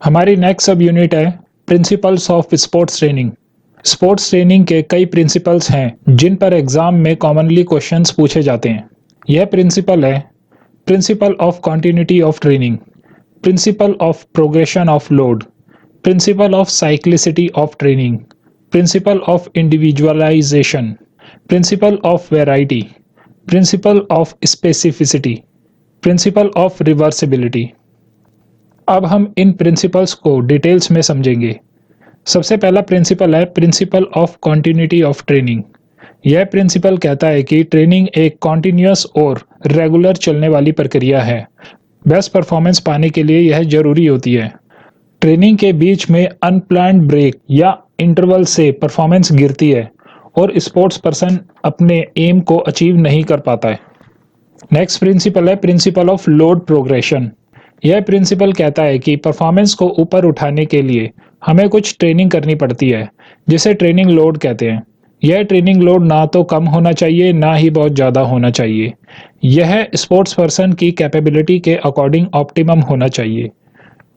हमारी नेक्स्ट सब यूनिट है principles of sports training. Sports training के कई प्रिंसिपल्स हैं जिन पर एग्जाम में कॉमनली क्वेश्चंस पूछे जाते हैं। यह प्रिंसिपल है principle of continuity of training, principle of progression of load, principle of cyclicity of training, principle of individualisation, principle of variety, principle of specificity, principle of reversibility. अब हम इन principles को details में समझेंगे। सबसे पहला प्रिंसिपल है principle of continuity of training. यह principal कहता है कि ट्रेनिंग एक कॉन्टिन्यूअस और रेगुलर चलने वाली प्रक्रिया है। बेस्ट परफॉर्मेंस पाने के लिए यह जरूरी होती है। ट्रेनिंग के बीच में अनप्लान्ड ब्रेक या इंटरवल से परफॉर्मेंस गिरती है और स्पोर्ट्स पर्सन अपने एम को अचीव नहीं कर पाता है। नेक्स्ट प्रिंसिपल है प्रिंसिपल ऑफ लोड प्रोग्रेशन। यह प्रिंसिपल कहता है कि परफॉर्मेंस को ऊपर उठाने के लिए हमें कुछ ट्रेनिंग करनी पड़ती है, जिसे ट्रेनिंग लोड कहते हैं। यह ट्रेनिंग लोड ना तो कम होना चाहिए ना ही बहुत ज़्यादा होना चाहिए। यह स्पोर्ट्स पर्सन की कैपेबिलिटी के अकॉर्डिंग ऑप्टिमम होना चाहिए।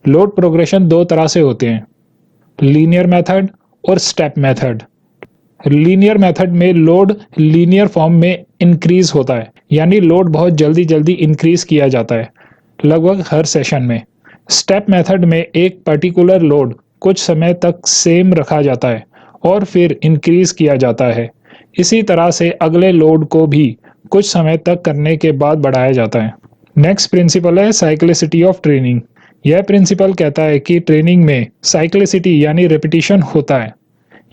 लोड प्रोग्रेशन दो तरह से होते हैं, लीनियर मेथड और स्टेप मेथड। लीनियर मेथड में लोड लीनियर फॉर्म में इंक्रीज होता है, यानी लोड बहुत जल्दी जल्दी इंक्रीज किया जाता है लगभग हर सेशन में। स्टेप मेथड में एक पर्टिकुलर लोड कुछ समय तक सेम रखा जाता है और फिर इंक्रीज किया जाता है। इसी तरह से अगले लोड को भी कुछ समय तक करने के बाद बढ़ाया जाता है। नेक्स्ट प्रिंसिपल है साइक्लिसिटी ऑफ ट्रेनिंग। यह प्रिंसिपल कहता है कि ट्रेनिंग में साइक्लिसिटी यानी रिपीटिशन होता है।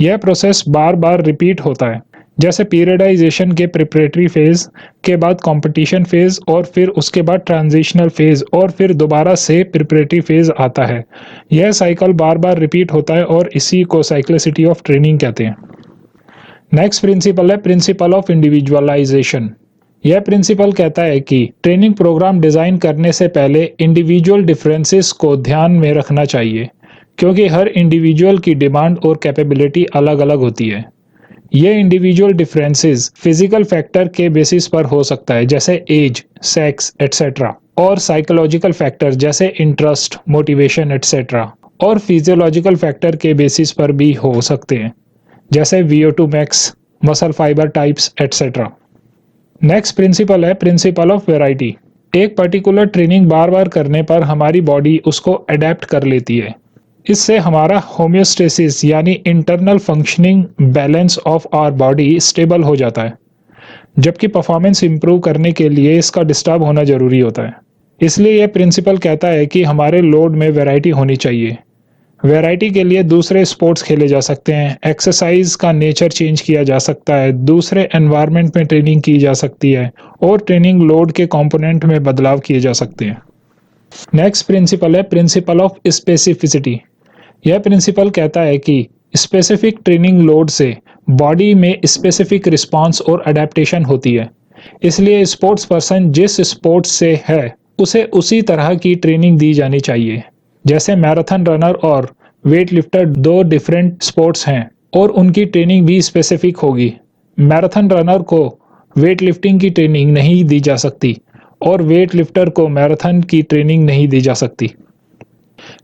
यह प्रोसेस बार बार रिपीट होता है, जैसे पीरियडाइजेशन के प्रिपरेटरी फेज के बाद कंपटीशन फेज और फिर उसके बाद ट्रांजिशनल फेज और फिर दोबारा से प्रिपरेटरी फेज आता है। यह साइकिल बार बार रिपीट होता है और इसी को साइक्लिसिटी ऑफ ट्रेनिंग कहते हैं। नेक्स्ट प्रिंसिपल है प्रिंसिपल ऑफ इंडिविजुअलाइजेशन। यह प्रिंसिपल कहता है कि ट्रेनिंग प्रोग्राम डिजाइन करने से पहले इंडिविजुअल डिफरेंसेस को ध्यान में रखना चाहिए, क्योंकि हर इंडिविजुअल की डिमांड और कैपेबिलिटी अलग अलग होती है। ये इंडिविजुअल डिफरेंसेस फिजिकल फैक्टर के बेसिस पर हो सकता है, जैसे एज, सेक्स एटसेट्रा, और साइकोलॉजिकल फैक्टर जैसे इंटरेस्ट, मोटिवेशन एटसेट्रा, और फिजियोलॉजिकल फैक्टर के बेसिस पर भी हो सकते हैं, जैसे VO2 max, muscle fibre types etcetera. Next principle है प्रिंसिपल ऑफ वैरायटी। एक पर्टिकुलर ट्रेनिंग बार बार करने पर हमारी बॉडी उसको अडेप्ट कर लेती है। इससे हमारा होम्योस्टेसिस यानी internal functioning balance of our body stable हो जाता है, जबकि परफॉर्मेंस इंप्रूव करने के लिए इसका डिस्टर्ब होना जरूरी होता है। इसलिए यह प्रिंसिपल कहता है कि हमारे लोड में वैरायटी होनी चाहिए। वैरायटी के लिए दूसरे स्पोर्ट्स खेले जा सकते हैं, एक्सरसाइज का नेचर चेंज किया जा सकता है, दूसरे एनवायरनमेंट में ट्रेनिंग की जा सकती है और ट्रेनिंग लोड के कंपोनेंट में बदलाव किए जा सकते हैं। नेक्स्ट प्रिंसिपल है प्रिंसिपल ऑफ स्पेसिफिसिटी। यह प्रिंसिपल कहता है कि स्पेसिफिक ट्रेनिंग लोड से बॉडी में स्पेसिफिक रिस्पांस और अडेप्टेशन होती है। इसलिए स्पोर्ट्स पर्सन जिस स्पोर्ट्स से है उसे उसी तरह की ट्रेनिंग दी जानी चाहिए। जैसे मैराथन रनर और वेट लिफ्टर दो डिफरेंट स्पोर्ट्स हैं और उनकी ट्रेनिंग भी स्पेसिफिक होगी। मैराथन रनर को वेट लिफ्टिंग की ट्रेनिंग नहीं दी जा सकती और वेट लिफ्टर को मैराथन की ट्रेनिंग नहीं दी जा सकती।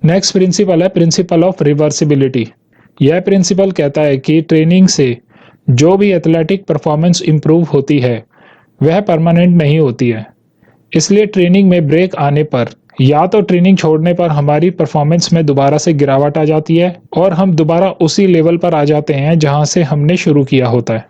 नेक्स्ट प्रिंसिपल है प्रिंसिपल ऑफ रिवर्सिबिलिटी। यह प्रिंसिपल कहता है कि ट्रेनिंग से जो भी एथलेटिक परफॉर्मेंस इंप्रूव होती है वह परमानेंट नहीं होती है। इसलिए ट्रेनिंग में ब्रेक आने पर या तो ट्रेनिंग छोड़ने पर हमारी परफॉर्मेंस में दोबारा से गिरावट आ जाती है और हम दोबारा उसी लेवल पर आ जाते हैं जहां से हमने शुरू किया होता है।